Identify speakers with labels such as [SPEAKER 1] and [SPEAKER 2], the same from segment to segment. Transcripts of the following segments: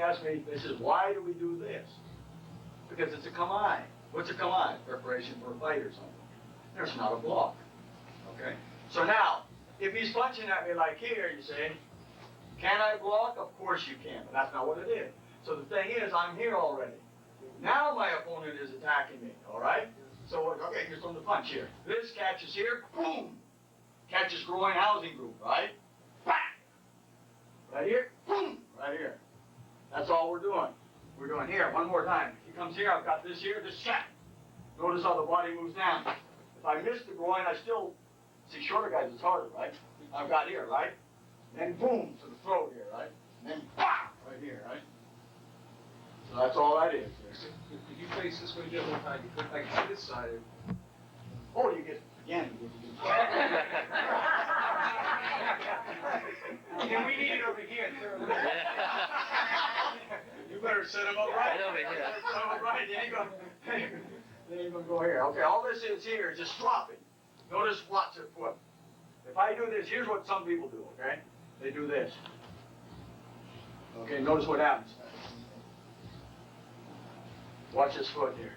[SPEAKER 1] ask me, they says, why do we do this? Because it's a kamae. What's a kamae? Preparation for a fight or something. There's not a block. Okay? So now, if he's punching at me like here, you say, can I block? Of course you can, but that's not what it is. So the thing is, I'm here already. Now my opponent is attacking me, all right? So, okay, here's from the punch here. This catches here, boom! Catches groin housing group, right? Bang! Right here, boom! Right here. That's all we're doing. We're doing here, one more time. He comes here, I've got this here, this shot. Notice how the body moves down. If I miss the groin, I still, see, shorter guys, it's harder, right? I've got here, right? Then boom, to the throat here, right? And then bah! Right here, right? So that's all that is.
[SPEAKER 2] If you face this way the other time, you come back to this side.
[SPEAKER 1] Oh, you get, again, you get.
[SPEAKER 2] And we need it over here. You better set him up right.
[SPEAKER 3] Right over here.
[SPEAKER 1] Set him up right, they ain't gonna go here. Okay, all this is here is just dropping. Notice watch it foot. If I do this, here's what some people do, okay? They do this. Okay, notice what happens. Watch this foot here.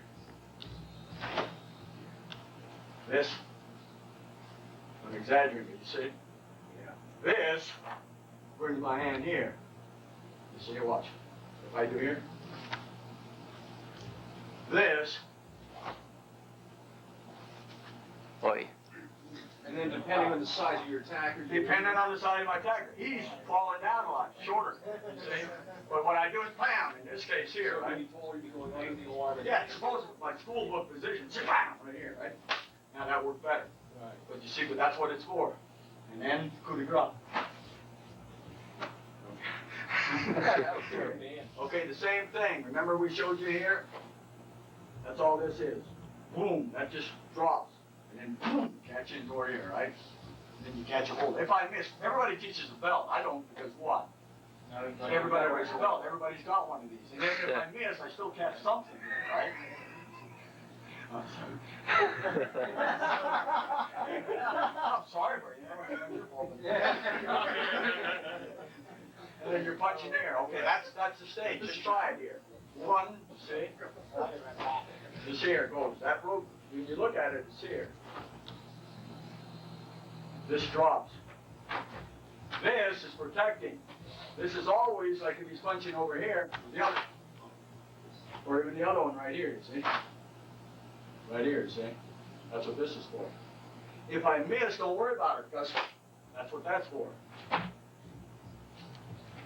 [SPEAKER 1] This, I'm exaggerating, you see? Yeah. This brings my hand here. You see, watch. If I do here, this.
[SPEAKER 3] Oi.
[SPEAKER 2] And then depending on the size of your attacker.
[SPEAKER 1] Depending on the size of my attacker. He's falling down a lot, shorter, you see? But what I do is bam, in this case here,
[SPEAKER 2] So
[SPEAKER 1] right?
[SPEAKER 2] you'd be taller, you'd be going under the arm.
[SPEAKER 1] Yeah, suppose my school book position, bam, right here, right? Now that worked better.
[SPEAKER 2] Right.
[SPEAKER 1] But you see, but that's what it's for. And then coup de grace. Okay, the same thing. Remember we showed you here? That's all this is. Boom, that just drops. And then boom, catch into our ear, right? And then you catch a hold. If I miss, everybody teaches a belt. I don't, because what? Everybody wears a belt. Everybody's got one of these. And then if I miss, I still catch something here, right? I'm sorry, but and then you're punching there. Okay, that's the stage. Just try it here. One, see? Just here it goes. That rope, when you look at it, it's here. This drops. This is protecting. This is always like if he's punching over here, the other, or even the other one right here, you see? Right here, see? That's what this is for. If I miss, don't worry about it, because that's what that's for.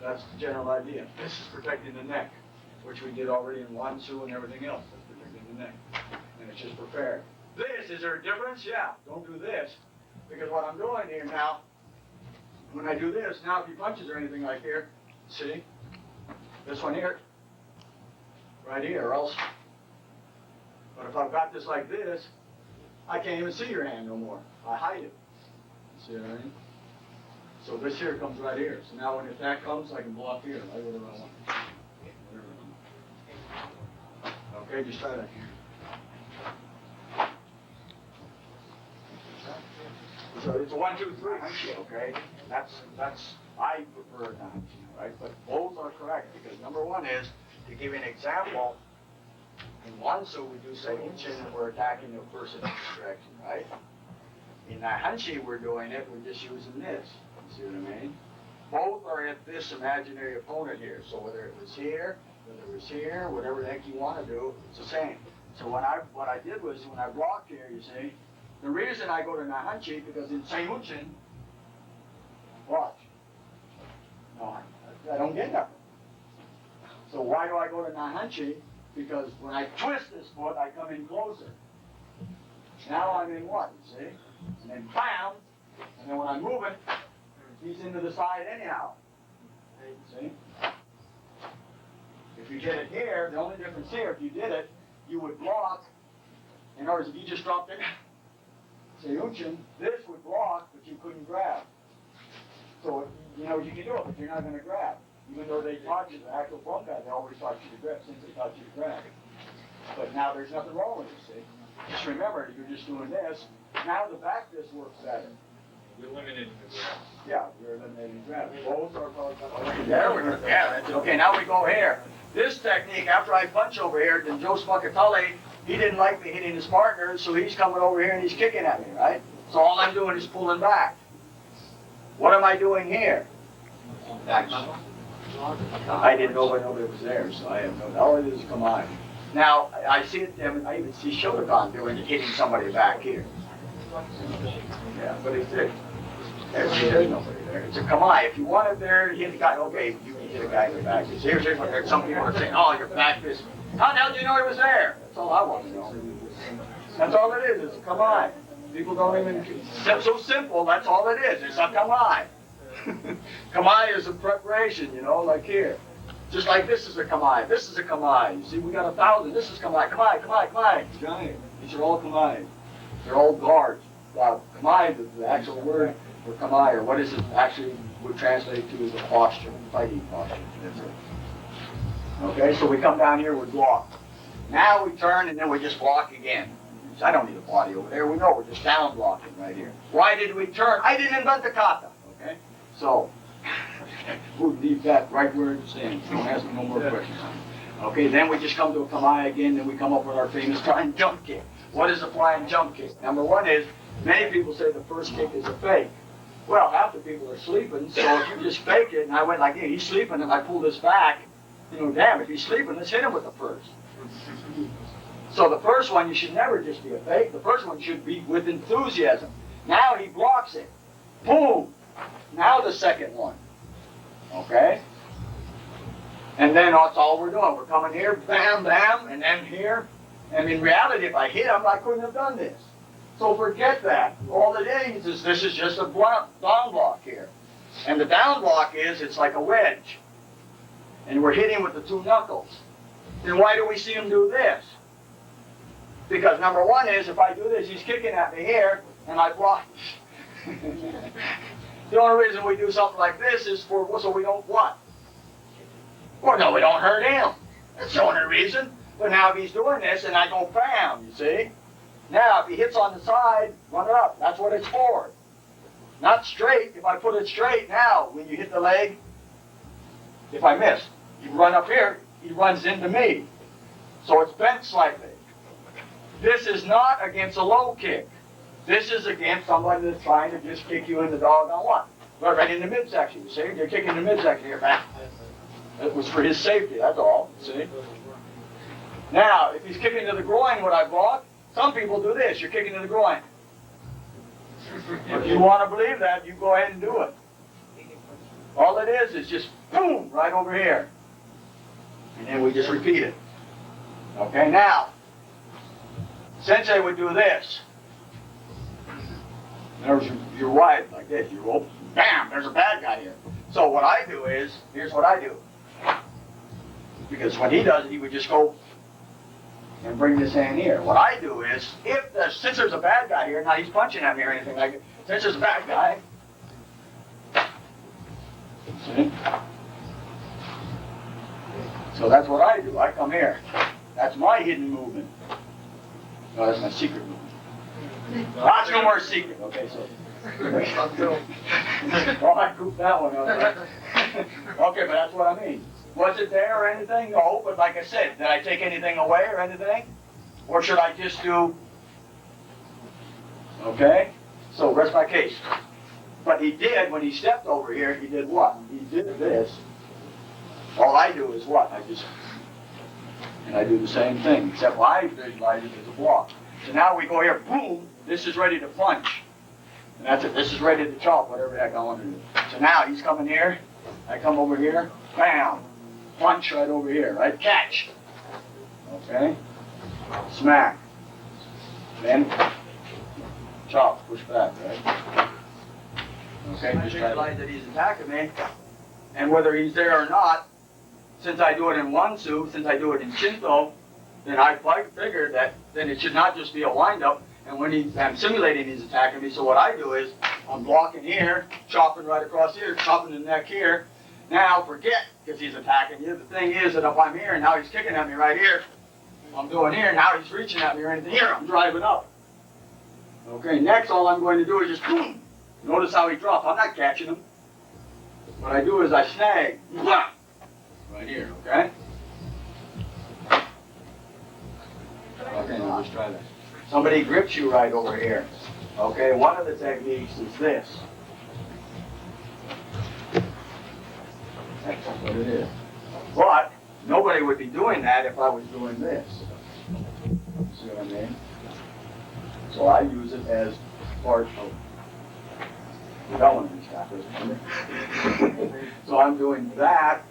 [SPEAKER 1] That's the general idea. This is protecting the neck, which we did already in 1, 2, and everything else. That's protecting the neck. And it's just prepared. This, is there a difference? Yeah, don't do this. Because what I'm doing here now, when I do this, now if he punches or anything like here, see? This one here, right here, or else. But if I've got this like this, I can't even see your hand no more. I hide it. See what I mean? So this here comes right here. So now when the attack comes, I can block here, right? Whatever I want. Whatever I want. Okay, just try that here. So it's a 1, 2, 3 hanshi, okay? That's I prefer a hanshi, right? But both are correct because number one is to give you an example. In one, so we do say Isshin and we're attacking the person in this direction, right? In the hanshi, we're doing it. We're just using this. You see what I mean? Both are at this imaginary opponent here. So whether it was here, whether it was here, whatever the heck you want to do, it's the same. So what I did was when I blocked here, you see. The reason I go to Nahanchi, because in Seiyunchin, watch. No, I don't get nothing. So why do I go to Nahanchi? Because when I twist this foot, I come in closer. Now I'm in what, you see? And then bam, and then when I'm moving, he's into the side anyhow. See? If you did it here, the only difference here, if you did it, you would block. In other words, if you just dropped it, Seiyunchin, this would block, but you couldn't grab. So, you know, you can do it, but you're not going to grab. Even though they taught you, the actual Bunkai, they always taught you to grab, since they taught you to grab. But now there's nothing wrong with it, see? Just remember, you're just doing this. Now the back fist works better.
[SPEAKER 2] You're eliminating the grab.
[SPEAKER 1] Yeah, you're eliminating grab. Both are there we go. Yeah, that's it. Okay, now we go here. This technique, after I punch over here, then Joe Spacatelli, he didn't like me hitting his partner, so he's coming over here and he's kicking at me, right? So all I'm doing is pulling back. What am I doing here?
[SPEAKER 3] Back.
[SPEAKER 1] I didn't know nobody was there, so I have no. All it is Kamai. Now I see it. I even see Shotokan doing it, hitting somebody back here. Yeah, but it's it. There's nobody there. It's a Kamai. If you want it there, hit the guy. Okay, you can hit a guy in the back. Here's what some people are saying. Oh, your back is. How the hell do you know he was there? That's all I want to know. That's all it is. It's a Kamai. People don't even. It's so simple. That's all it is. It's a Kamai. Kamai is a preparation, you know, like here. Just like this is a Kamai. This is a Kamai. You see, we got 1,000. This is Kamai. Kamai, Kamai, Kamai. Giant. These are all Kamai. They're all guards. Kamai, the actual word for Kamai, or what is it actually would translate to, is a posture, fighting posture. That's it. Okay, so we come down here, we block. Now we turn and then we just block again. I don't need a body over there. We know we're just down blocking right here. Why did we turn? I didn't invent the kata. Okay, so we'll leave that right where it stands. Don't ask me no more questions. Okay, then we just come to a Kamai again, then we come up with our famous flying jump kick. What is a flying jump kick? Number one is, many people say the first kick is a fake. Well, half the people are sleeping, so if you just fake it, and I went like, hey, he's sleeping, and I pull this back, you know, damn, if he's sleeping, let's hit him with the first. So the first one, you should never just be a fake. The first one should be with enthusiasm. Now he blocks it. Boom! Now the second one. Okay? And then that's all we're doing. We're coming here, bam, bam, and then here. And in reality, if I hit him, I couldn't have done this. So forget that. All it is this is just a down block here. And the down block is, it's like a wedge. And we're hitting with the two knuckles. Then why do we see him do this? Because number one is, if I do this, he's kicking at me here, and I block. The only reason we do something like this is so we don't what? Well, no, we don't hurt him. That's the only reason. But now if he's doing this, and I go bam, you see? Now, if he hits on the side, run it up. That's what it's for. Not straight. If I put it straight, now, when you hit the leg, if I miss, you run up here, he runs into me. So it's bent slightly. This is not against a low kick. This is against somebody that's trying to just kick you in the dog on what? Right in the midsection, you see? You're kicking the midsection here, back. It was for his safety, that's all, see? Now, if he's kicking to the groin, what I brought, some people do this. You're kicking to the groin. If you want to believe that, you go ahead and do it. All it is just boom, right over here. And then we just repeat it. Okay, now, Sensei would do this. There's your wife, like this. You roll, bam, there's a bad guy here. So what I do is, here's what I do. Because when he does it, he would just go and bring this hand here. What I do is, since there's a bad guy here, not he's punching at me or anything like it, since there's a bad guy, see? So that's what I do. I come here. That's my hidden movement. No, that's my secret movement. That's no more secret. Okay, so. Oh, I goofed that one up. Right? Okay, but that's what I mean. Was it there or anything? No, but like I said, did I take anything away or anything? Or should I just do, okay? So rest my case. But he did, when he stepped over here, he did what? He did this. All I do is what? And I do the same thing, except I visualize it as a block. So now we go here, boom, this is ready to punch. And that's it, this is ready to chop, whatever the heck I want to do. So now he's coming here, I come over here, bam. Punch right over here, right? Catch. Okay? Smack. Then chop, push back, right? Okay, just realize that he's attacking me. And whether he's there or not, since I do it in Wansu, since I do it in Chinto, then I figured that then it should not just be a wind-up. And when I'm simulating he's attacking me, so what I do is I'm blocking here, chopping right across here, chopping the neck here. Now forget, because he's attacking you. The thing is that if I'm here and now he's kicking at me right here, I'm doing here, now he's reaching at me or anything here, I'm driving up. Okay, next all I'm going to do is just boom, Notice how he dropped. I'm not catching him. What I do is I snag. Right here, okay? Okay, now let's try that. Somebody grips you right over here. Okay, one of the techniques is this. That's what it is. But nobody would be doing that if I was doing this. See what I mean? So I use it as part of development stuff. So I'm doing that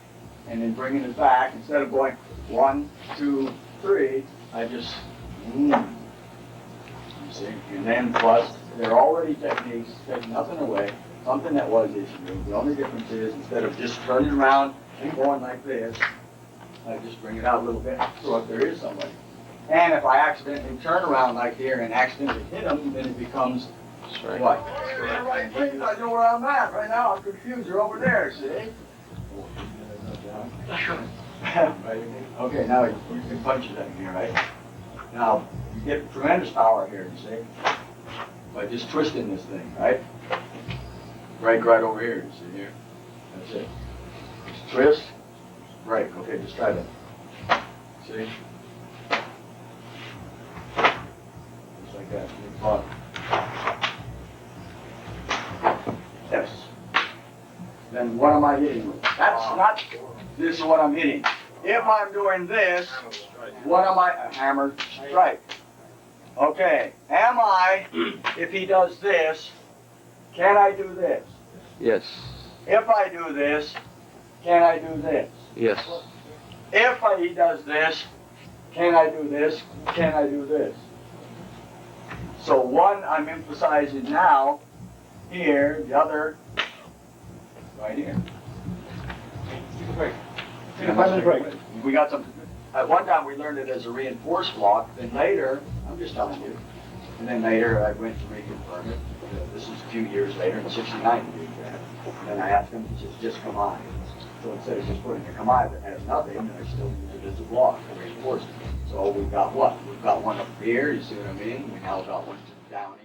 [SPEAKER 1] and then bringing it back. Instead of going 1, 2, 3, I just, you see? And then plus, they're already techniques, take nothing away. Something that was Isshin-Ryu. The only difference is instead of just turning around and going like this, I just bring it out a little bit so if there is somebody. And if I accidentally turn around like here and accidentally hit them, then it becomes what? I know where I'm at right now. I'm confused. You're over there, see? Okay, now you can punch it in here, right? Now, you get tremendous power here, you see? By just twisting this thing, right? Break right over here, you see here? That's it. Just twist, break. Okay, just try that. See? Just like that. Big bottom. Yes. Then what am I hitting with? That's not, this is what I'm hitting. If I'm doing this, what am I? A hammer strike. Okay, am I, if he does this, can I do this?
[SPEAKER 3] Yes.
[SPEAKER 1] If I do this, can I do this?
[SPEAKER 3] Yes.
[SPEAKER 1] If he does this, can I do this? Can I do this? So one I'm emphasizing now, here, the other, right here.
[SPEAKER 2] Take a break.
[SPEAKER 1] Take a 5-minute break. We got some, at one time we learned it as a reinforced block, then later, I'm just telling you, and then later I went to reconfirm it. This is a few years later, in '69 we did that. And then I asked them to just Kamai. So instead of just putting a Kamai that has nothing, I still use it as a block to reinforce it. So we've got what? We've got one up here, you see what I mean? We now got one down here.